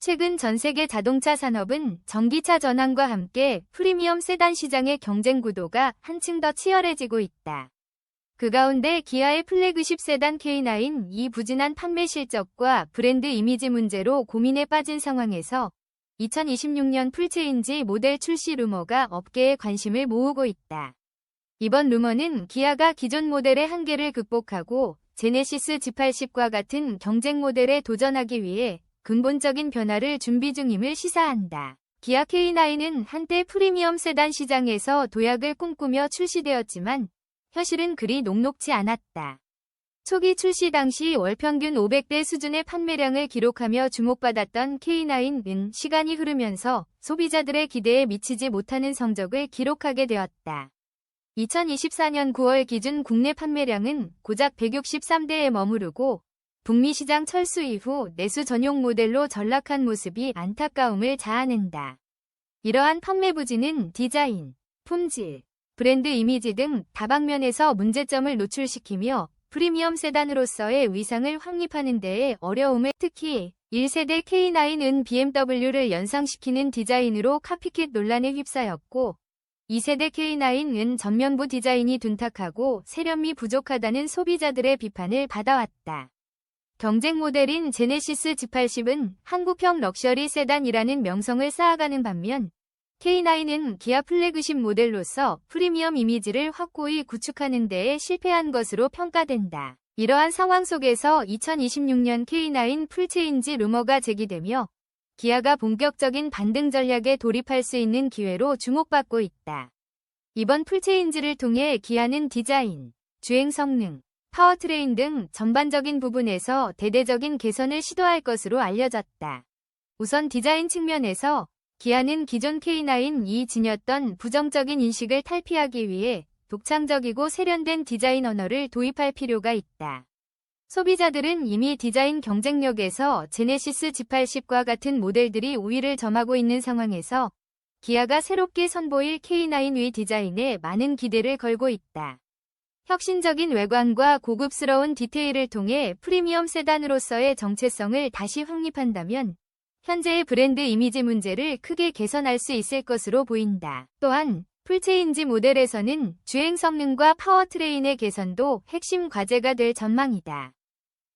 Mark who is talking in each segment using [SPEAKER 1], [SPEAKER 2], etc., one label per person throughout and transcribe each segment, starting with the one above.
[SPEAKER 1] 최근 전 세계 자동차 산업은 전기차 전환과 함께 프리미엄 세단 시장의 경쟁 구도가 한층 더 치열해지고 있다. 그 가운데 기아의 플래그십 세단 K9 이 부진한 판매 실적과 브랜드 이미지 문제로 고민에 빠진 상황에서 2026년 풀체인지 모델 출시 루머가 업계의 관심을 모으고 있다. 이번 루머는 기아가 기존 모델의 한계를 극복하고 제네시스 G80과 같은 경쟁 모델에 도전하기 위해 근본적인 변화를 준비 중임을 시사한다. 기아 K9은 한때 프리미엄 세단 시장에서 도약을 꿈꾸며 출시되었지만 현실은 그리 녹록지 않았다. 초기 출시 당시 월 평균 500대 수준의 판매량을 기록하며 주목받았던 K9은 시간이 흐르면서 소비자들의 기대에 미치지 못하는 성적을 기록하게 되었다. 2024년 9월 기준 국내 판매량은 고작 163대에 머무르고 북미 시장 철수 이후 내수 전용 모델로 전락한 모습이 안타까움을 자아낸다. 이러한 판매 부진은 디자인, 품질, 브랜드 이미지 등 다방면에서 문제점을 노출시키며 프리미엄 세단으로서의 위상을 확립하는 데에 어려움을 특히 1세대 K9은 BMW를 연상시키는 디자인으로 카피캣 논란에 휩싸였고 2세대 K9은 전면부 디자인이 둔탁하고 세련미 부족하다는 소비자들의 비판을 받아왔다. 경쟁 모델인 제네시스 G80은 한국형 럭셔리 세단이라는 명성을 쌓아가는 반면 K9은 기아 플래그십 모델로서 프리미엄 이미지를 확고히 구축하는 데에 실패한 것으로 평가된다. 이러한 상황 속에서 2026년 K9 풀체인지 루머가 제기되며 기아가 본격적인 반등 전략에 돌입할 수 있는 기회로 주목받고 있다. 이번 풀체인지를 통해 기아는 디자인, 주행 성능, 파워트레인 등 전반적인 부분에서 대대적인 개선을 시도할 것으로 알려졌다. 우선 디자인 측면에서 기아는 기존 K9이 지녔던 부정적인 인식을 탈피하기 위해 독창적이고 세련된 디자인 언어를 도입할 필요가 있다. 소비자들은 이미 디자인 경쟁력에서 제네시스 G80과 같은 모델들이 우위를 점하고 있는 상황에서 기아가 새롭게 선보일 K9 위 디자인에 많은 기대를 걸고 있다. 혁신적인 외관과 고급스러운 디테일을 통해 프리미엄 세단으로서의 정체성을 다시 확립한다면 현재의 브랜드 이미지 문제를 크게 개선할 수 있을 것으로 보인다. 또한 풀체인지 모델에서는 주행 성능과 파워트레인의 개선도 핵심 과제가 될 전망이다.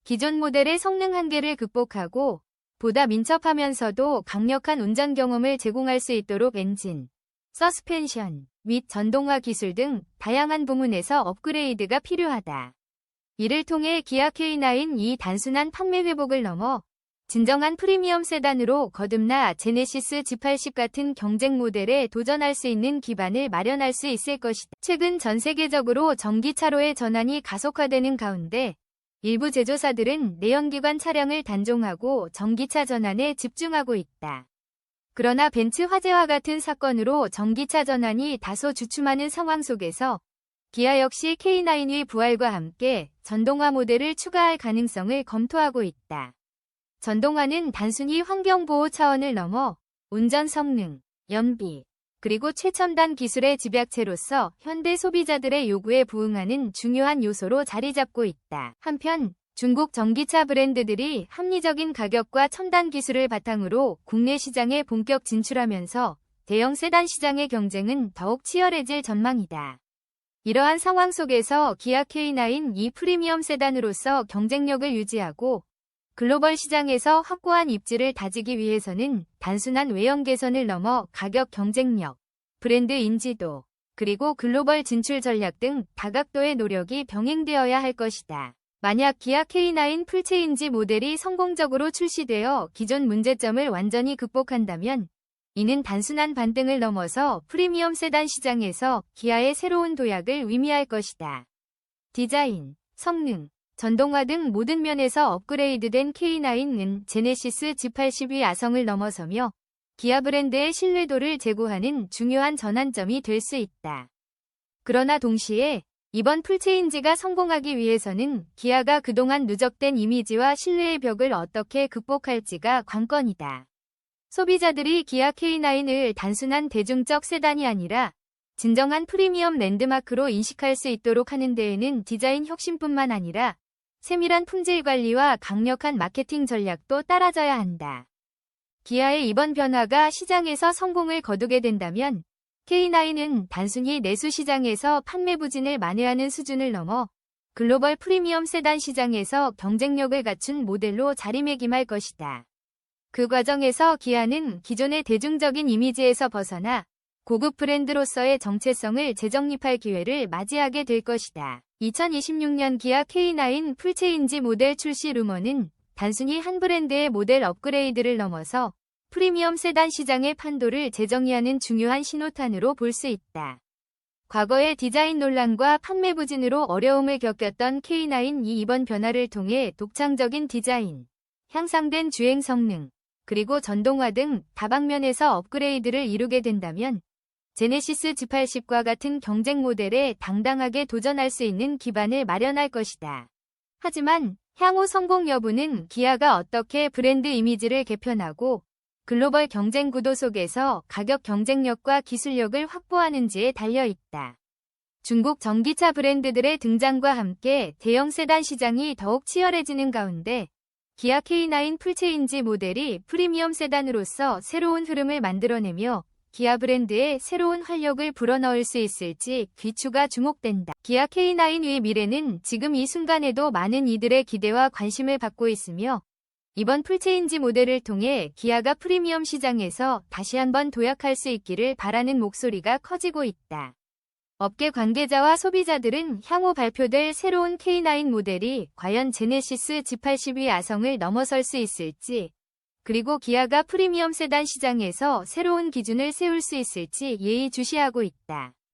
[SPEAKER 1] 기존 모델의 성능 한계를 극복하고 보다 민첩하면서도 강력한 운전 경험을 제공할 수 있도록 엔진, 서스펜션 및 전동화 기술 등 다양한 부문에서 업그레이드가 필요하다. 이를 통해 기아 K9이 단순한 판매 회복을 넘어 진정한 프리미엄 세단으로 거듭나 제네시스 G80 같은 경쟁 모델에 도전할 수 있는 기반을 마련할 수 있을 것이다. 최근 전 세계적으로 전기차로의 전환이 가속화되는 가운데 일부 제조사들은 내연기관 차량을 단종하고 전기차 전환에 집중하고 있다. 그러나 벤츠 화재와 같은 사건으로 전기차 전환이 다소 주춤하는 상황 속에서 기아 역시 K9의 부활과 함께 전동화 모델을 추가할 가능성을 검토하고 있다. 전동화는 단순히 환경보호 차원을 넘어 운전 성능, 연비, 그리고 최첨단 기술의 집약체로서 현대 소비자들의 요구에 부응하는 중요한 요소로 자리 잡고 있다. 한편 중국 전기차 브랜드들이 합리적인 가격과 첨단 기술을 바탕으로 국내 시장에 본격 진출하면서 대형 세단 시장의 경쟁은 더욱 치열해질 전망이다. 이러한 상황 속에서 기아 K9 이 프리미엄 세단으로서 경쟁력을 유지하고 글로벌 시장에서 확고한 입지를 다지기 위해서는 단순한 외형 개선을 넘어 가격 경쟁력, 브랜드 인지도, 그리고 글로벌 진출 전략 등 다각도의 노력이 병행되어야 할 것이다. 만약 기아 K9 풀체인지 모델이 성공적으로 출시되어 기존 문제점을 완전히 극복한다면 이는 단순한 반등을 넘어서 프리미엄 세단 시장에서 기아의 새로운 도약을 의미할 것이다. 디자인, 성능, 전동화 등 모든 면에서 업그레이드된 K9은 제네시스 G80의 아성을 넘어서며 기아 브랜드의 신뢰도를 제고하는 중요한 전환점이 될 수 있다. 그러나 동시에 이번 풀체인지가 성공하기 위해서는 기아가 그동안 누적된 이미지와 신뢰의 벽을 어떻게 극복할지가 관건이다. 소비자들이 기아 K9을 단순한 대중적 세단이 아니라 진정한 프리미엄 랜드마크로 인식할 수 있도록 하는 데에는 디자인 혁신뿐만 아니라 세밀한 품질 관리와 강력한 마케팅 전략도 따라져야 한다. 기아의 이번 변화가 시장에서 성공을 거두게 된다면 K9은 단순히 내수 시장에서 판매 부진을 만회하는 수준을 넘어 글로벌 프리미엄 세단 시장에서 경쟁력을 갖춘 모델로 자리매김할 것이다. 그 과정에서 기아는 기존의 대중적인 이미지에서 벗어나 고급 브랜드로서의 정체성을 재정립할 기회를 맞이하게 될 것이다. 2026년 기아 K9 풀체인지 모델 출시 루머는 단순히 한 브랜드의 모델 업그레이드를 넘어서 프리미엄 세단 시장의 판도를 재정의하는 중요한 신호탄으로 볼 수 있다. 과거의 디자인 논란과 판매 부진으로 어려움을 겪었던 K9이 이번 변화를 통해 독창적인 디자인, 향상된 주행 성능, 그리고 전동화 등 다방면에서 업그레이드를 이루게 된다면 제네시스 G80과 같은 경쟁 모델에 당당하게 도전할 수 있는 기반을 마련할 것이다. 하지만 향후 성공 여부는 기아가 어떻게 브랜드 이미지를 개편하고 글로벌 경쟁 구도 속에서 가격 경쟁력과 기술력을 확보하는지에 달려 있다. 중국 전기차 브랜드들의 등장과 함께 대형 세단 시장이 더욱 치열해지는 가운데 기아 K9 풀체인지 모델이 프리미엄 세단으로서 새로운 흐름을 만들어내며 기아 브랜드에 새로운 활력을 불어넣을 수 있을지 귀추가 주목된다. 기아 K9의 미래는 지금 이 순간에도 많은 이들의 기대와 관심을 받고 있으며 이번 풀체인지 모델을 통해 기아가 프리미엄 시장에서 다시 한번 도약할 수 있기를 바라는 목소리가 커지고 있다. 업계 관계자와 소비자들은 향후 발표될 새로운 K9 모델이 과연 제네시스 G80의 아성을 넘어설 수 있을지, 그리고 기아가 프리미엄 세단 시장에서 새로운 기준을 세울 수 있을지 예의주시하고 있다.